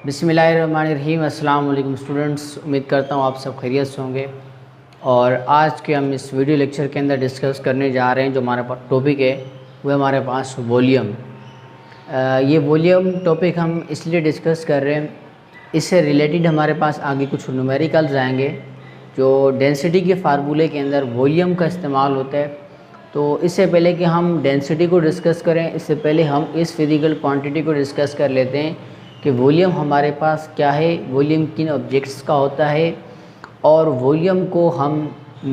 बिस्मिल्लाहिर्रहमानिर्रहीम। अस्सलाम वालेकुम स्टूडेंट्स, उम्मीद करता हूँ आप सब खैरियत से होंगे। और आज के हम इस वीडियो लेक्चर के अंदर डिस्कस करने जा रहे हैं, जो हमारे पास टॉपिक है वो हमारे पास वॉल्यूम। ये वॉल्यूम टॉपिक हम इसलिए डिस्कस कर रहे हैं, इससे रिलेटेड हमारे पास आगे कुछ न्यूमेरिकल्स आएंगे जो डेंसिटी के फार्मूले के अंदर वॉल्यूम का इस्तेमाल होता है। तो इससे पहले कि हम डेंसिटी को डिस्कस करें, इससे पहले हम इस फिज़िकल क्वांटिटी को डिस्कस कर लेते हैं कि वॉल्यूम हमारे पास क्या है, वॉल्यूम किन ऑब्जेक्ट्स का होता है और वॉल्यूम को हम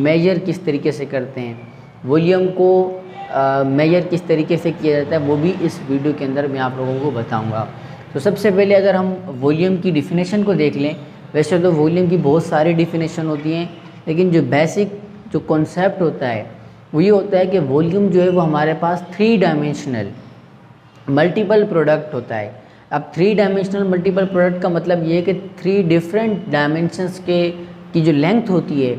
मेजर किस तरीके से करते हैं, वॉल्यूम को मेजर किस तरीके से किया जाता है, वो भी इस वीडियो के अंदर मैं आप लोगों को बताऊंगा। तो सबसे पहले अगर हम वॉल्यूम की डिफिनेशन को देख लें, वैसे तो वॉल्यूम की बहुत सारी डिफिनेशन होती हैं, लेकिन जो बेसिक जो कॉन्सेप्ट होता है वो ये होता है कि वॉल्यूम जो है वो हमारे पास 3 डायमेंशनल मल्टीपल प्रोडक्ट होता है। अब 3 डायमेंशनल मल्टीपल प्रोडक्ट का मतलब ये है कि 3 डिफरेंट डायमेंशंस की जो लेंथ होती है,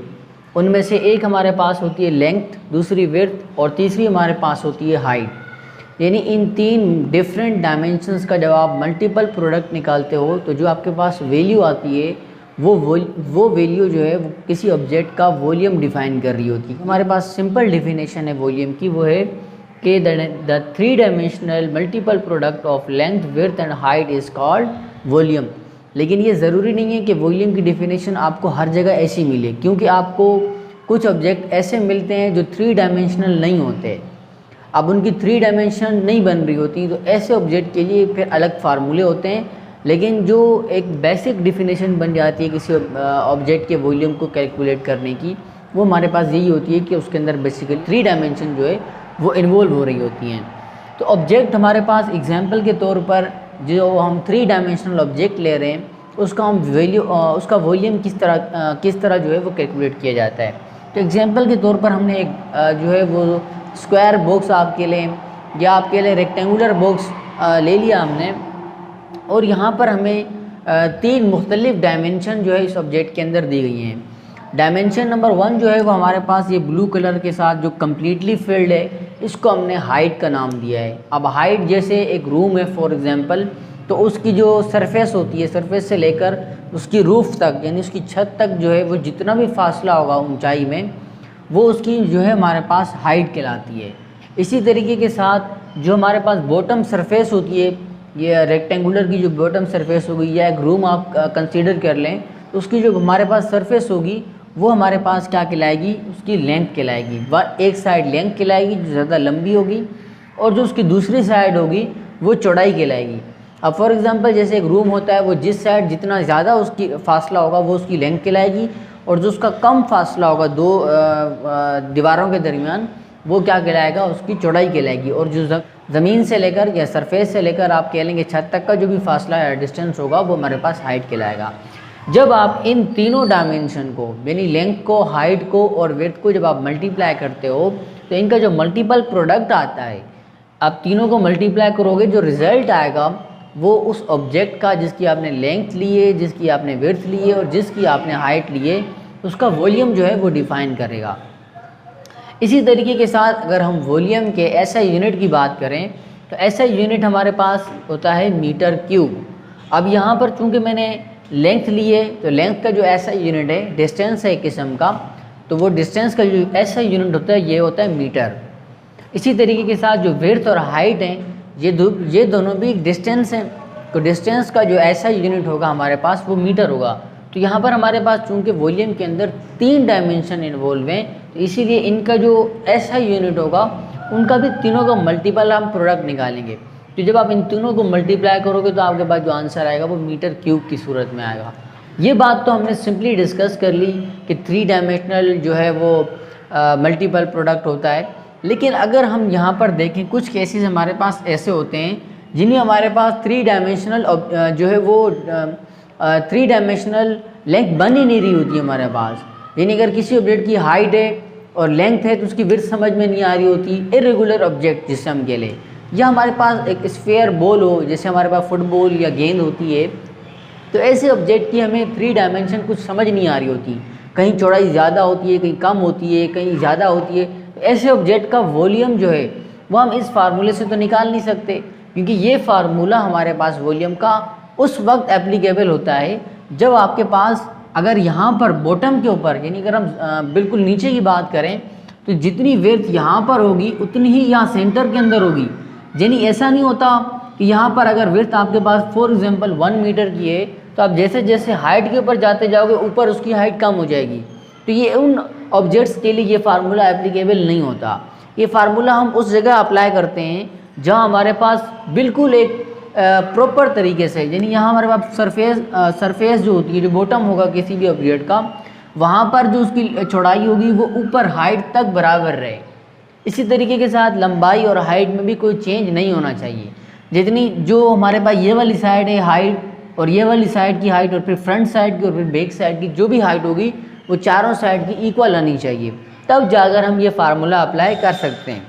उनमें से एक हमारे पास होती है लेंथ, दूसरी विड्थ और तीसरी हमारे पास होती है हाइट। यानी इन 3 डिफरेंट डायमेंशंस का जब आप मल्टीपल प्रोडक्ट निकालते हो तो जो आपके पास वैल्यू आती है वो वैल्यू जो है वो किसी ऑब्जेक्ट का वॉल्यूम डिफाइन कर रही होती है। हमारे पास सिंपल डिफिनेशन है वॉल्यूम की, वो है कि the 3 dimensional multiple product of length, width and height is called volume. लेकिन ये ज़रूरी नहीं है कि वॉल्यूम की डिफिनेशन आपको हर जगह ऐसी मिले, क्योंकि आपको कुछ ऑब्जेक्ट ऐसे मिलते हैं जो 3 डायमेंशनल नहीं होते। अब उनकी 3 डायमेंशन नहीं बन रही होती, तो ऐसे ऑब्जेक्ट के लिए फिर अलग फार्मूले होते हैं। लेकिन जो एक बेसिक डिफिनेशन बन जाती है किसी ऑब्जेक्ट के वॉल्यूम को कैलकुलेट करने की, वो हमारे पास यही होती है कि उसके अंदर बेसिकली 3 डायमेंशन जो है वो इन्वॉल्व हो रही होती हैं। तो ऑब्जेक्ट हमारे पास एग्जांपल के तौर पर जो हम 3 डायमेंशनल ऑब्जेक्ट ले रहे हैं, उसका हम उसका वॉल्यूम किस तरह जो है वो कैलकुलेट किया जाता है। तो एग्जांपल के तौर पर हमने एक जो है वो स्क्वायर बॉक्स आपके लिए या आपके लिए रेक्टेंगुलर बॉक्स ले लिया हमने, और यहाँ पर हमें 3 मुख्तलिफ डायमेंशन जो है इस ऑब्जेक्ट के अंदर दी गई हैं। डायमेंशन नंबर 1 जो है वो हमारे पास ये ब्लू कलर के साथ जो कम्प्लीटली फिल्ड है, इसको हमने हाइट का नाम दिया है। अब हाइट जैसे एक रूम है फॉर एग्जांपल, तो उसकी जो सरफेस होती है, सरफेस से लेकर उसकी रूफ तक यानी उसकी छत तक जो है वो जितना भी फासला होगा ऊंचाई में, वो उसकी जो है हमारे पास हाइट कहलाती है। इसी तरीके के साथ जो हमारे पास बॉटम सरफेस होती है, ये रेक्टेंगुलर की जो बॉटम सरफेस होगी या एक रूम आप कंसीडर कर लें, तो उसकी जो हमारे पास सरफेस होगी वो हमारे पास क्या कहलाएगी, उसकी लेंथ कहलाएगी। वह एक साइड लेंथ कहलाएगी जो ज़्यादा लंबी होगी, और जो उसकी दूसरी साइड होगी वो चौड़ाई कहलाएगी। अब फॉर एग्जांपल जैसे एक रूम होता है, वो जिस साइड जितना ज़्यादा उसकी फासला होगा वो उसकी लेंथ कहलाएगी, और जो उसका कम फासला होगा 2 दीवारों के दरमियान, वो क्या कहलाएगा, उसकी चौड़ाई कहलाएगी। और जो ज़मीन से लेकर या सरफेस से लेकर आप कह लेंगे छत तक का जो भी फासला या डिस्टेंस होगा वो हमारे पास हाइट कहलाएगा। जब आप इन तीनों डायमेंशन को यानी लेंथ को, हाइट को और विड्थ को जब आप मल्टीप्लाई करते हो, तो इनका जो मल्टीपल प्रोडक्ट आता है, आप तीनों को मल्टीप्लाई करोगे, जो रिज़ल्ट आएगा वो उस ऑब्जेक्ट का जिसकी आपने लेंथ ली है, जिसकी आपने विड्थ ली है और जिसकी आपने हाइट ली है, उसका वॉल्यूम जो है वो डिफ़ाइन करेगा। इसी तरीके के साथ अगर हम वॉल्यूम के ऐसा यूनिट की बात करें, तो ऐसा यूनिट हमारे पास होता है मीटर क्यूब। अब यहाँ पर चूँकि मैंने लेंथ ली है, तो लेंथ का जो ऐसा यूनिट है डिस्टेंस है एक किस्म का, तो वो डिस्टेंस का जो ऐसा यूनिट होता है ये होता है मीटर। इसी तरीके के साथ जो विड्थ और हाइट हैं, ये दोनों भी डिस्टेंस हैं, तो डिस्टेंस का जो ऐसा यूनिट होगा हमारे पास वो मीटर होगा। तो यहाँ पर हमारे पास चूँकि वॉल्यूम के अंदर 3 डायमेंशन इन्वॉल्व हैं, तो इसीलिए इनका जो ऐसा यूनिट होगा उनका भी तीनों का मल्टीपल हम प्रोडक्ट निकालेंगे। तो जब आप इन तीनों को मल्टीप्लाई करोगे तो आपके पास जो आंसर आएगा वो मीटर क्यूब की सूरत में आएगा। ये बात तो हमने सिंपली डिस्कस कर ली कि 3 डायमेंशनल जो है वो मल्टीपल प्रोडक्ट होता है। लेकिन अगर हम यहाँ पर देखें, कुछ केसेस हमारे पास ऐसे होते हैं जिन्हें हमारे पास 3 डायमेंशनल जो है वो 3 डायमेंशनल लेंथ बन ही नहीं रही होती है हमारे पास। यानी अगर किसी ऑब्जेक्ट की हाइट है और लेंथ है तो उसकी विड्थ समझ में नहीं आ रही होती, इरेगुलर ऑब्जेक्ट जिससे हम कह लें, या हमारे पास एक स्फीयर बॉल हो, जैसे हमारे पास फुटबॉल या गेंद होती है, तो ऐसे ऑब्जेक्ट की हमें 3 डायमेंशन कुछ समझ नहीं आ रही होती। कहीं चौड़ाई ज़्यादा होती है, कहीं कम होती है, कहीं ज़्यादा होती है। तो ऐसे ऑब्जेक्ट का वॉल्यूम जो है वो हम इस फार्मूले से तो निकाल नहीं सकते, क्योंकि ये फार्मूला हमारे पास वॉल्यूम का उस वक्त एप्लीकेबल होता है जब आपके पास अगर यहाँ पर बॉटम के ऊपर, यानी अगर हम बिल्कुल नीचे की बात करें तो जितनी विड्थ यहाँ पर होगी उतनी ही यहाँ सेंटर के अंदर होगी। यानी ऐसा नहीं होता कि यहाँ पर अगर विड्थ आपके पास फॉर एग्जांपल 1 मीटर की है तो आप जैसे जैसे हाइट के ऊपर जाते जाओगे ऊपर उसकी हाइट कम हो जाएगी। तो ये उन ऑब्जेक्ट्स के लिए ये फार्मूला एप्लीकेबल नहीं होता। ये फार्मूला हम उस जगह अप्लाई करते हैं जहाँ हमारे पास बिल्कुल एक प्रॉपर तरीके से, यानी यहाँ हमारे पास सरफेस जो होती है, जो बॉटम होगा किसी भी ऑब्जेक्ट का, वहाँ पर जो उसकी चौड़ाई होगी वो ऊपर हाइट तक बराबर रहे। इसी तरीके के साथ लंबाई और हाइट में भी कोई चेंज नहीं होना चाहिए। जितनी जो हमारे पास ये वाली साइड है हाइट और ये वाली साइड की हाइट और फिर फ्रंट साइड की और फिर बैक साइड की जो भी हाइट होगी वो चारों साइड की इक्वल आनी चाहिए, तब जाकर हम ये फार्मूला अप्लाई कर सकते हैं।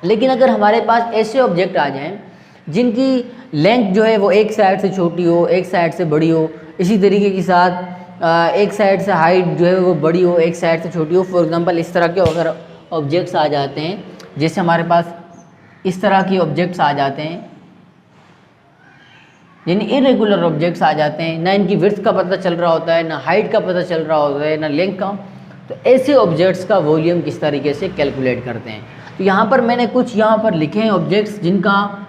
लेकिन अगर हमारे पास ऐसे ऑब्जेक्ट आ जाएं जिनकी लेंथ जो है वो एक साइड से छोटी हो, एक साइड से बड़ी हो, इसी तरीके के साथ एक साइड से हाइट जो है वो बड़ी हो, एक साइड से छोटी हो, फॉर एग्जांपल इस तरह के अगर ऑब्जेक्ट्स आ जाते हैं, जैसे हमारे पास इस तरह के ऑब्जेक्ट्स आ जाते हैं, यानी इरेगुलर ऑब्जेक्ट्स आ जाते हैं, ना इनकी विड्थ का पता चल रहा होता है, ना हाइट का पता चल रहा होता है, ना लेंथ का, तो ऐसे ऑब्जेक्ट्स का वॉल्यूम किस तरीके से कैलकुलेट करते हैं। तो यहाँ पर मैंने कुछ यहाँ पर लिखे हैं ऑब्जेक्ट्स जिनका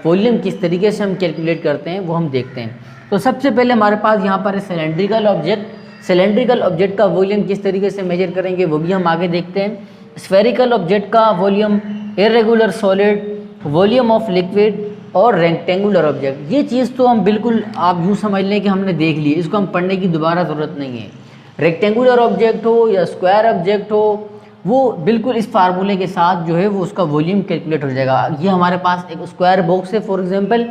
वॉल्यूम किस तरीके से हम कैलकुलेट करते हैं वो हम देखते हैं। तो सबसे पहले हमारे पास यहाँ पर है सिलेंड्रिकल ऑब्जेक्ट। सिलेंड्रिकल ऑब्जेक्ट का वॉल्यूम किस तरीके से मेजर करेंगे वो भी हम आगे देखते हैं। स्फेरिकल ऑब्जेक्ट का volume, irregular solid, volume of liquid और रेक्टेंगुलर ऑब्जेक्ट। ये चीज़ तो हम बिल्कुल आप यूँ समझ लें कि हमने देख ली, इसको हम पढ़ने की दोबारा ज़रूरत नहीं है। रेक्टेंगुलर ऑब्जेक्ट हो या स्क्वायर ऑब्जेक्ट हो, वो बिल्कुल इस फार्मूले के साथ जो है वो उसका वॉल्यूम कैलकुलेट हो जाएगा। ये हमारे पास एक स्क्वायर बॉक्स है फॉर एग्जांपल,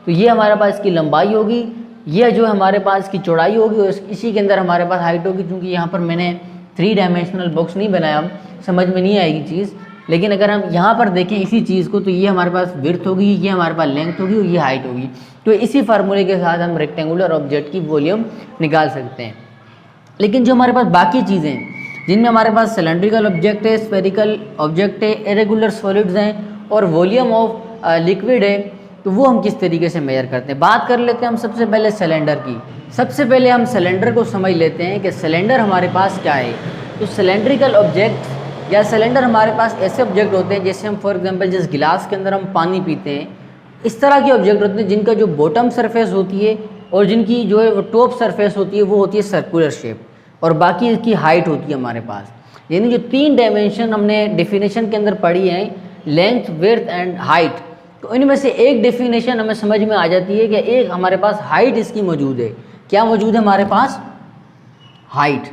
तो ये हमारे पास इसकी लंबाई होगी, ये जो हमारे पास इसकी चौड़ाई होगी और इसी के अंदर हमारे पास हाइट होगी। क्योंकि यहाँ पर मैंने 3 डायमेंशनल बॉक्स नहीं बनाया, समझ में नहीं आएगी चीज़, लेकिन अगर हम यहाँ पर देखें इसी चीज़ को तो ये हमारे पास विड्थ होगी, ये हमारे पास लेंथ होगी और ये हाइट होगी। तो इसी फार्मूले के साथ हम रेक्टेंगुलर ऑब्जेक्ट की वॉल्यूम निकाल सकते हैं। लेकिन जो हमारे पास बाकी चीज़ें जिनमें हमारे पास सिलेंड्रिकल ऑब्जेक्ट है, स्फेरिकल ऑब्जेक्ट है, इरेगुलर सॉलिड्स हैं और वॉल्यूम ऑफ लिक्विड है, तो वो हम किस तरीके से मेजर करते हैं। बात कर लेते हैं हम सबसे पहले सिलेंडर की। सबसे पहले हम सिलेंडर को समझ लेते हैं कि सिलेंडर हमारे पास क्या है। तो सिलेंड्रिकल ऑब्जेक्ट या सिलेंडर हमारे पास ऐसे ऑब्जेक्ट होते हैं जैसे हम फॉर एग्जांपल जिस गिलास के अंदर हम पानी पीते हैं, इस तरह के ऑब्जेक्ट होते हैं जिनका जो बॉटम सरफेस होती है और जिनकी जो है वो टॉप सरफेस होती है वो होती है सर्कुलर शेप और बाकी इसकी हाइट होती है हमारे पास। यानी जो 3 डायमेंशन हमने डेफिनेशन के अंदर पढ़ी हैं, लेंथ, विड्थ एंड हाइट, तो इनमें से एक डेफिनेशन हमें समझ में आ जाती है कि एक हमारे पास हाइट इसकी मौजूद है। क्या मौजूद है हमारे पास? हाइट।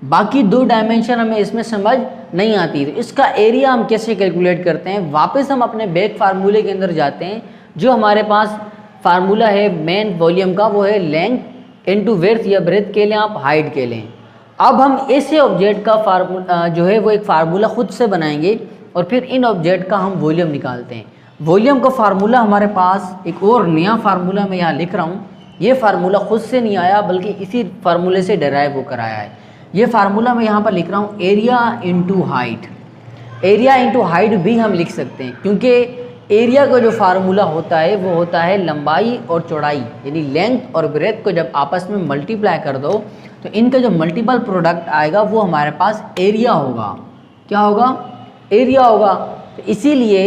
बाकी 2 डायमेंशन हमें इसमें समझ नहीं आती। तो इसका एरिया हम कैसे कैलकुलेट करते हैं? वापस हम अपने बेक फार्मूले के अंदर जाते हैं। जो हमारे पास फार्मूला है मेन वॉल्यूम का, वो है लेंथ इनटू विड्थ या ब्रेथ के लें आप, हाइट के लें। अब हम ऐसे ऑब्जेक्ट का फार्मूला जो है वो एक फार्मूला खुद से बनाएंगे और फिर इन ऑब्जेक्ट का हम वॉल्यूम निकालते हैं। वॉल्यूम का फार्मूला हमारे पास एक और नया फार्मूला मैं यहाँ लिख रहा हूँ। ये फार्मूला खुद से नहीं आया बल्कि इसी फार्मूले से डेराइव होकर आया है। ये फार्मूला मैं यहाँ पर लिख रहा हूँ area into height. Area into height भी हम लिख सकते हैं क्योंकि एरिया का जो फार्मूला होता है वो होता है लंबाई और चौड़ाई, यानी लेंथ और ब्रेथ को जब आपस में मल्टीप्लाई कर दो तो इनका जो मल्टीपल प्रोडक्ट आएगा वो हमारे पास एरिया होगा। क्या होगा? एरिया होगा। तो इसीलिए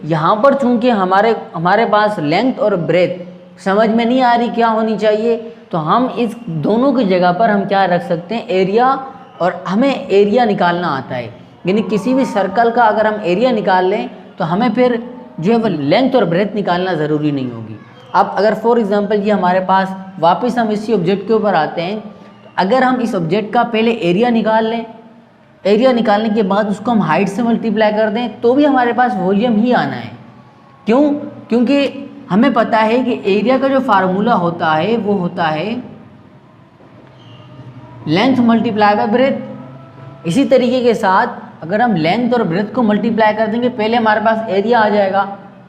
यहाँ पर चूंकि हमारे पास लेंथ और ब्रेथ समझ में नहीं आ रही क्या होनी चाहिए, तो हम इस दोनों की जगह पर हम क्या रख सकते हैं? एरिया। और हमें एरिया निकालना आता है, यानी किसी भी सर्कल का अगर हम एरिया निकाल लें तो हमें फिर जो है वो लेंथ और ब्रेथ निकालना ज़रूरी नहीं होगी। अब अगर फॉर एग्जांपल ये हमारे पास वापस हम इसी ऑब्जेक्ट के ऊपर आते हैं, तो अगर हम इस ऑब्जेक्ट का पहले एरिया निकाल लें, एरिया निकालने के बाद उसको हम हाइट से मल्टीप्लाई कर दें तो भी हमारे पास वॉल्यूम ही आना है। क्यों? क्योंकि हमें पता है कि एरिया का जो फार्मूला होता है वो होता है लेंथ मल्टीप्लाई बाय ब्रेथ। इसी तरीके के साथ अगर हम लेंथ और ब्रेथ को मल्टीप्लाई कर देंगे, पहले हमारे पास एरिया आ जाएगा,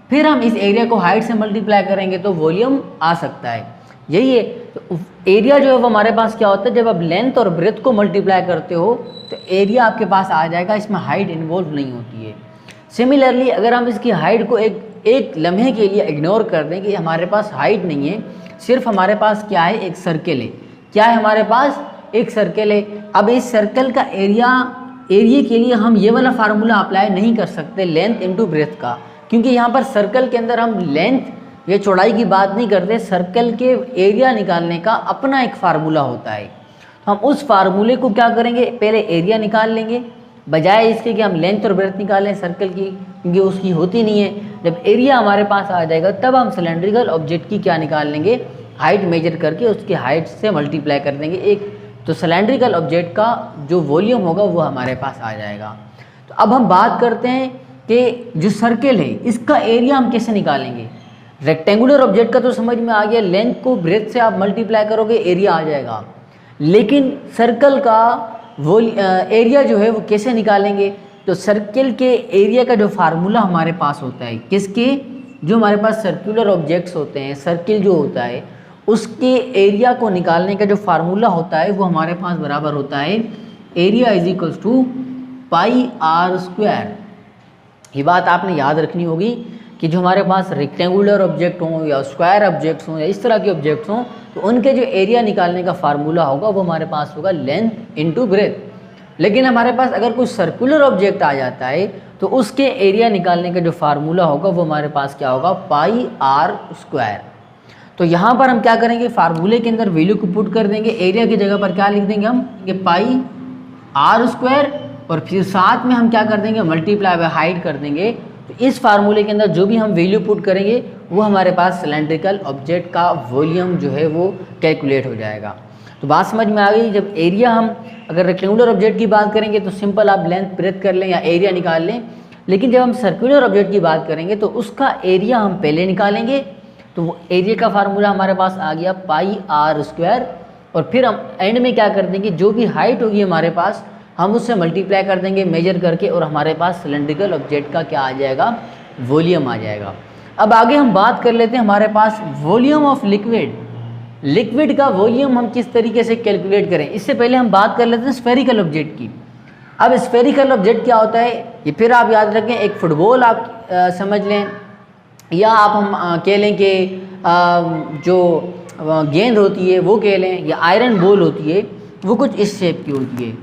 फिर हम इस एरिया को हाइट से मल्टीप्लाई करेंगे तो वॉल्यूम आ सकता है। यही है। तो एरिया जो है वो हमारे पास क्या होता है, जब आप लेंथ और ब्रेथ को मल्टीप्लाई करते हो तो एरिया आपके पास आ जाएगा, इसमें हाइट इन्वॉल्व नहीं होती है। सिमिलरली अगर हम इसकी हाइट को एक लम्हे के लिए इग्नोर कर दें कि हमारे पास हाइट नहीं है, सिर्फ हमारे पास क्या है, एक सर्कल है। क्या है हमारे पास, एक सर्कल है। अब इस सर्कल का एरिया के लिए हम ये वाला फार्मूला अप्लाई नहीं कर सकते लेंथ इनटू ब्रेथ का, क्योंकि यहाँ पर सर्कल के अंदर हम लेंथ या चौड़ाई की बात नहीं करते, सर्कल के एरिया निकालने का अपना एक फार्मूला होता है। हम उस फार्मूले को क्या करेंगे, पहले एरिया निकाल लेंगे, बजाय इसके कि हम लेंथ और ब्रेथ निकालें सर्कल की, क्योंकि उसकी होती नहीं है। जब एरिया हमारे पास आ जाएगा तब हम सिलेंड्रिकल ऑब्जेक्ट की क्या निकाल लेंगे, हाइट मेजर करके उसकी हाइट से मल्टीप्लाई कर देंगे एक, तो सिलेंड्रिकल ऑब्जेक्ट का जो वॉल्यूम होगा वो हमारे पास आ जाएगा। तो अब हम बात करते हैं कि जो सर्कल है इसका एरिया हम कैसे निकालेंगे। रेक्टेंगुलर ऑब्जेक्ट का तो समझ में आ गया, लेंथ को ब्रेथ से आप मल्टीप्लाई करोगे एरिया आ जाएगा, लेकिन सर्कल का एरिया जो है वो कैसे निकालेंगे। तो सर्कल के एरिया का जो फार्मूला हमारे पास होता है, किसके, जो हमारे पास सर्कुलर ऑब्जेक्ट्स होते हैं, सर्किल जो होता है उसके एरिया को निकालने का जो फार्मूला होता है वो हमारे पास बराबर होता है area is equals to pi r square. ये बात आपने याद रखनी होगी कि जो हमारे पास रेक्टेंगुलर ऑब्जेक्ट हों या स्क्वायर ऑब्जेक्ट्स हों या इस तरह के ऑब्जेक्ट्स हों, तो उनके जो एरिया निकालने का फार्मूला होगा वो हमारे पास होगा लेंथ इनटू ब्रेथ। लेकिन हमारे पास अगर कोई सर्कुलर ऑब्जेक्ट आ जाता है तो उसके एरिया निकालने का जो फार्मूला होगा वो हमारे पास क्या होगा, पाई आर स्क्वायर। तो यहाँ पर हम क्या करेंगे, फार्मूले के अंदर वैल्यू को पुट कर देंगे, एरिया की जगह पर क्या लिख देंगे हम, ये पाई आर स्क्वायर, और फिर साथ में हम क्या कर देंगे, मल्टीप्लाई बाय हाइट कर देंगे। तो इस फार्मूले के अंदर जो भी हम वैल्यू पुट करेंगे वो हमारे पास सिलेंड्रिकल ऑब्जेक्ट का वॉल्यूम जो है वो कैलकुलेट हो जाएगा। तो बात समझ में आ गई। जब एरिया हम अगर रेक्टेंगुलर ऑब्जेक्ट की बात करेंगे तो सिंपल आप लेंथ ब्रेथ कर लें या एरिया निकाल लें, लेकिन जब हम सर्कुलर ऑब्जेक्ट की बात करेंगे तो उसका एरिया हम पहले निकालेंगे। तो वो एरिया का फार्मूला हमारे पास आ गया पाई आर स्क्वायर, और फिर हम एंड में क्या कर देंगे, जो भी हाइट होगी हमारे पास हम उससे मल्टीप्लाई कर देंगे मेजर करके, और हमारे पास सिलेंड्रिकल ऑब्जेक्ट का क्या आ जाएगा, वॉल्यूम आ जाएगा। अब आगे हम बात कर लेते हैं हमारे पास वॉल्यूम ऑफ लिक्विड। लिक्विड का वॉल्यूम हम किस तरीके से कैलकुलेट करें, इससे पहले हम बात कर लेते हैं स्फेरिकल ऑब्जेक्ट की। अब स्फेरिकल ऑब्जेक्ट क्या होता है ये फिर आप याद रखें, एक फुटबॉल आप समझ लें, या आप हम कह लें कि जो गेंद होती है वो कह लें, या आयरन बॉल होती है, वो कुछ इस शेप की होती है।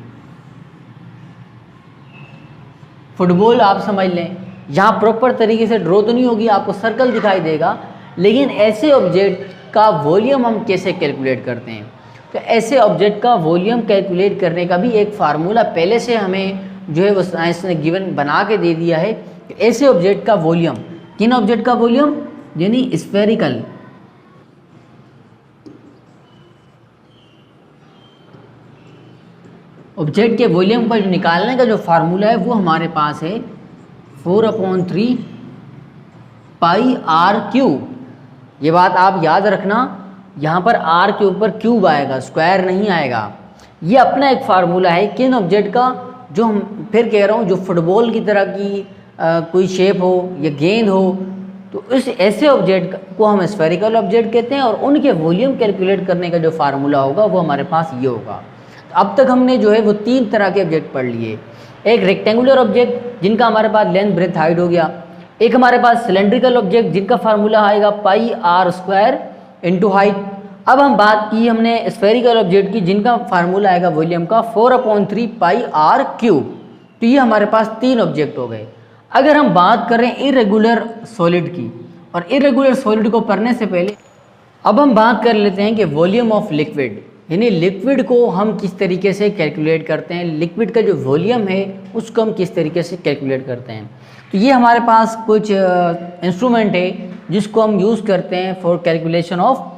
फुटबॉल आप समझ लें, यहाँ प्रॉपर तरीके से ड्रॉ तो नहीं होगी, आपको सर्कल दिखाई देगा, लेकिन ऐसे ऑब्जेक्ट का वॉल्यूम हम कैसे कैलकुलेट करते हैं। तो ऐसे ऑब्जेक्ट का वॉल्यूम कैलकुलेट करने का भी एक फार्मूला पहले से हमें जो है वो साइंस ने गिवन बना के दे दिया है। तो ऐसे ऑब्जेक्ट का वॉल्यूम, किन ऑब्जेक्ट का वॉल्यूम, यानी स्फेरिकल ऑब्जेक्ट के वॉल्यूम पर निकालने का जो फार्मूला है वो हमारे पास है 4/3 पाई आर क्यूब। ये बात आप याद रखना, यहाँ पर आर के ऊपर क्यूब आएगा, स्क्वायर नहीं आएगा। ये अपना एक फार्मूला है किन ऑब्जेक्ट का, जो हम फिर कह रहा हूँ जो फुटबॉल की तरह की कोई शेप हो या गेंद हो, तो इस ऐसे ऑब्जेक्ट को हम स्फेरिकल ऑब्जेक्ट कहते हैं, और उनके वॉल्यूम कैलकुलेट करने का जो फार्मूला होगा वो हमारे पास ये होगा। अब तक हमने जो है वो 3 तरह के ऑब्जेक्ट पढ़ लिए। एक रेक्टेंगुलर ऑब्जेक्ट जिनका हमारे पास लेंथ ब्रेथ हाइट हो गया, एक हमारे पास सिलेंड्रिकल ऑब्जेक्ट जिनका फार्मूला आएगा पाई आर स्क्वायर इंटू हाइट। अब हम बात की हमने स्फेरिकल ऑब्जेक्ट की जिनका फार्मूला आएगा वॉल्यूम का 4/3 पाई आर क्यूब। तो ये हमारे पास 3 ऑब्जेक्ट हो गए। अगर हम बात करें इरेगुलर सॉलिड की, और इरेगुलर सॉलिड को पढ़ने से पहले अब हम बात कर लेते हैं कि वॉल्यूम ऑफ लिक्विड, यानी लिक्विड को हम किस तरीके से कैलकुलेट करते हैं, लिक्विड का जो वॉल्यूम है उसको हम किस तरीके से कैलकुलेट करते हैं। तो ये हमारे पास कुछ इंस्ट्रूमेंट है जिसको हम यूज़ करते हैं for calculation of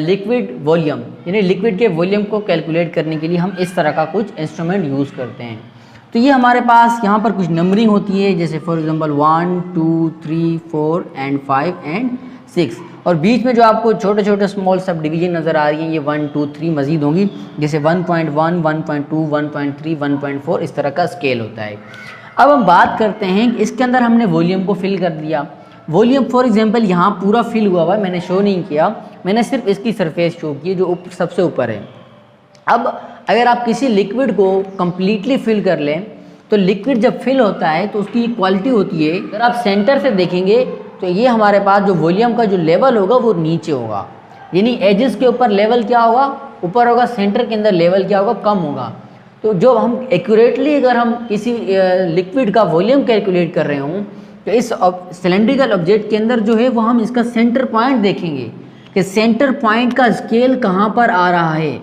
liquid volume, यानी लिक्विड के वॉल्यूम को कैलकुलेट करने के लिए हम इस तरह का कुछ इंस्ट्रूमेंट यूज़ करते हैं। तो ये हमारे पास यहाँ पर कुछ नंबरिंग होती है, जैसे फॉर एग्जांपल 1 2 3 4 एंड 5 एंड 6, और बीच में जो आपको छोटे छोटे स्मॉल सब डिवीजन नज़र आ रही हैं ये 1 2 3 मज़ीद होंगी, जैसे 1.1 1.2 1.3 1.4 इस तरह का स्केल होता है। अब हम बात करते हैं कि इसके अंदर हमने वॉल्यूम को फिल कर दिया। वॉल्यूम फॉर एग्जांपल यहाँ पूरा फिल हुआ हुआ है, मैंने शो नहीं किया, मैंने सिर्फ इसकी सरफेस शो की जो सबसे ऊपर है। अब अगर आप किसी लिक्विड को कम्प्लीटली फिल कर लें तो लिक्विड जब फिल होता है तो उसकी क्वालिटी होती है, अगर आप सेंटर से देखेंगे तो ये हमारे पास जो वॉल्यूम का जो लेवल होगा वो नीचे होगा, यानी एजेस के ऊपर लेवल क्या होगा, ऊपर होगा, सेंटर के अंदर लेवल क्या होगा, कम होगा। तो जो हम एक्यूरेटली अगर हम किसी लिक्विड का वॉल्यूम कैलकुलेट कर रहे हों तो इस सिलेंड्रिकल ऑब्जेक्ट के अंदर जो है वो हम इसका सेंटर पॉइंट देखेंगे कि सेंटर पॉइंट का स्केल कहाँ पर आ रहा है।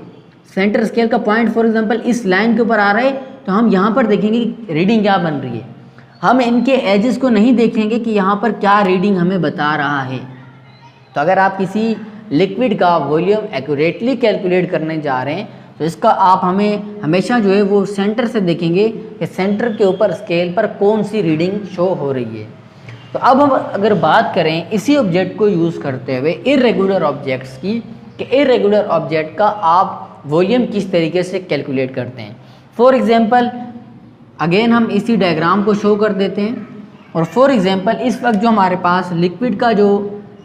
सेंटर स्केल का पॉइंट फॉर एग्जांपल इस लाइन के ऊपर आ रहा है तो हम यहाँ पर देखेंगे कि रीडिंग क्या बन रही है। हम इनके एजेस को नहीं देखेंगे कि यहाँ पर क्या रीडिंग हमें बता रहा है। तो अगर आप किसी लिक्विड का वॉल्यूम एक्यूरेटली कैलकुलेट करने जा रहे हैं तो इसका आप हमें हमेशा जो है वो सेंटर से देखेंगे कि सेंटर के ऊपर स्केल पर कौन सी रीडिंग शो हो रही है। तो अब हम अगर बात करें इसी ऑब्जेक्ट को यूज़ करते हुए इरेगुलर ऑब्जेक्ट्स की, कि इरेगुलर ऑब्जेक्ट का आप वॉल्यूम किस तरीके से कैलकुलेट करते हैं। फॉर एग्जांपल अगेन हम इसी डायग्राम को शो कर देते हैं। और फॉर एग्जांपल इस वक्त जो हमारे पास लिक्विड का जो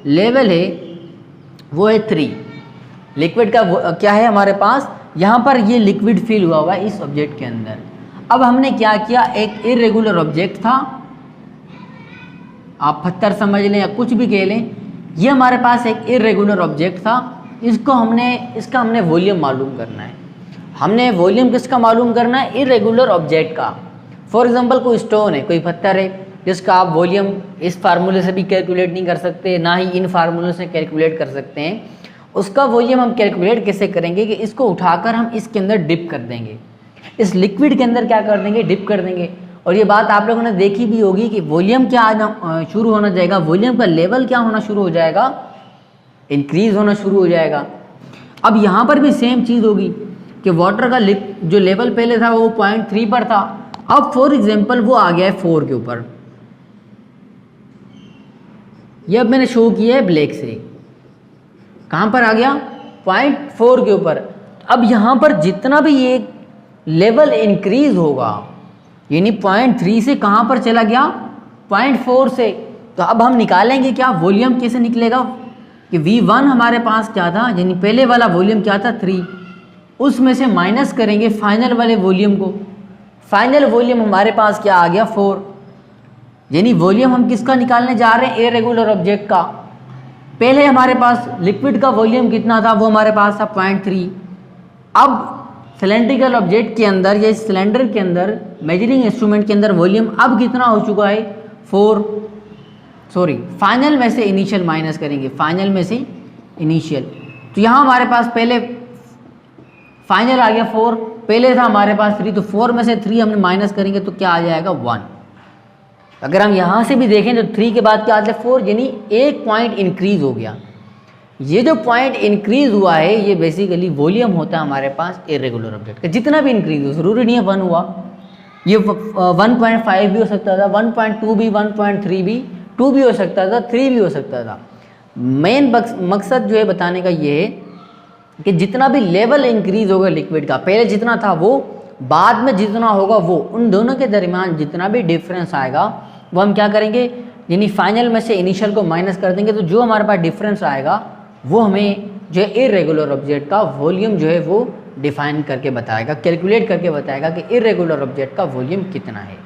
लेवल है वो है 3। लिक्विड का क्या है हमारे पास, यहाँ पर ये लिक्विड फिल हुआ है इस ऑब्जेक्ट के अंदर। अब हमने क्या किया, एक इरेगुलर ऑब्जेक्ट था, आप पत्थर समझ लें या कुछ भी कह लें, ये हमारे पास एक इरेगुलर ऑब्जेक्ट था। इसका हमने वॉल्यूम मालूम करना है। हमने वॉल्यूम किसका मालूम करना है, इरेगुलर ऑब्जेक्ट का। फॉर एग्जांपल कोई स्टोन है, कोई पत्थर है जिसका आप वॉल्यूम इस फार्मूले से भी कैलकुलेट नहीं कर सकते, ना ही इन फार्मूले से कैलकुलेट कर सकते हैं। उसका वॉल्यूम हम कैलकुलेट कैसे करेंगे कि इसको उठाकर हम इसके अंदर डिप कर देंगे, इस लिक्विड के अंदर क्या कर देंगे, डिप कर देंगे। और ये बात आप लोगों ने देखी भी होगी कि वॉल्यूम क्या आना शुरू होना जाएगा, वॉल्यूम का लेवल क्या होना शुरू हो जाएगा, इंक्रीज होना शुरू हो जाएगा। अब यहाँ पर भी सेम चीज़ होगी कि वाटर का जो लेवल पहले था वो 0.3 पर था, अब फॉर एग्जांपल वो आ गया है 4 के ऊपर। ये अब मैंने शो किया है ब्लैक से, कहाँ पर आ गया, 0.4 के ऊपर। अब यहाँ पर जितना भी ये लेवल इंक्रीज होगा, यानी 0.3 से कहाँ पर चला गया, 0.4 से। तो अब हम निकालेंगे क्या, वॉल्यूम कैसे निकलेगा कि V1 हमारे पास क्या था, यानी पहले वाला वॉल्यूम क्या था 3, उसमें से माइनस करेंगे फाइनल वाले वॉल्यूम को। फाइनल वॉल्यूम हमारे पास क्या आ गया 4, यानी वॉल्यूम हम किसका निकालने जा रहे हैं, इरेगुलर ऑब्जेक्ट का। पहले हमारे पास लिक्विड का वॉल्यूम कितना था, वो हमारे पास था 0.3। अब सिलेंड्रिकल ऑब्जेक्ट के अंदर या सिलेंडर के अंदर मेजरिंग इंस्ट्रूमेंट के अंदर वॉल्यूम अब कितना हो चुका है 4, सॉरी फाइनल में से इनिशियल माइनस करेंगे, फाइनल में से इनिशियल। तो यहाँ हमारे पास पहले फाइनल आ गया 4, पहले था हमारे पास 3, तो 4 में से 3 हमने माइनस करेंगे तो क्या आ जाएगा 1। अगर हम यहाँ से भी देखें तो 3 के बाद क्या आता है 4, यानी 1 पॉइंट इंक्रीज हो गया। ये जो पॉइंट इंक्रीज हुआ है ये बेसिकली वॉल्यूम होता है हमारे पास इरेगुलर ऑब्जेक्ट का। जितना भी इंक्रीज हो, जरूरी नहीं है 1 हुआ, ये 1.5 भी हो सकता था, 1.2 भी, 1.3 भी, 2 भी हो सकता था, 3 भी हो सकता था। मेन मकसद जो है बताने का ये है कि जितना भी लेवल इंक्रीज होगा लिक्विड का, पहले जितना था वो, बाद में जितना होगा वो, उन दोनों के दरमियान जितना भी डिफरेंस आएगा वो हम क्या करेंगे, यानी फाइनल में से इनिशियल को माइनस कर देंगे। तो जो हमारे पास डिफरेंस आएगा वो हमें जो है इरेगुलर ऑब्जेक्ट का वॉल्यूम जो है वो डिफाइन करके बताएगा, कैलकुलेट करके बताएगा कि इरेगुलर ऑब्जेक्ट का वॉल्यूम कितना है।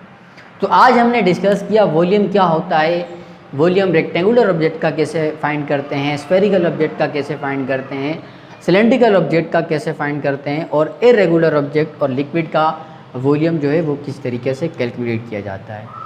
तो आज हमने डिस्कस किया वॉल्यूम क्या होता है, वॉल्यूम रेक्टेंगुलर ऑब्जेक्ट का कैसे फाइंड करते हैं, स्फेरिकल ऑब्जेक्ट का कैसे फाइंड करते हैं, सिलेंड्रिकल ऑब्जेक्ट का कैसे फाइंड करते हैं, और इरेगुलर ऑब्जेक्ट और लिक्विड का वॉल्यूम जो है वो किस तरीके से कैलकुलेट किया जाता है।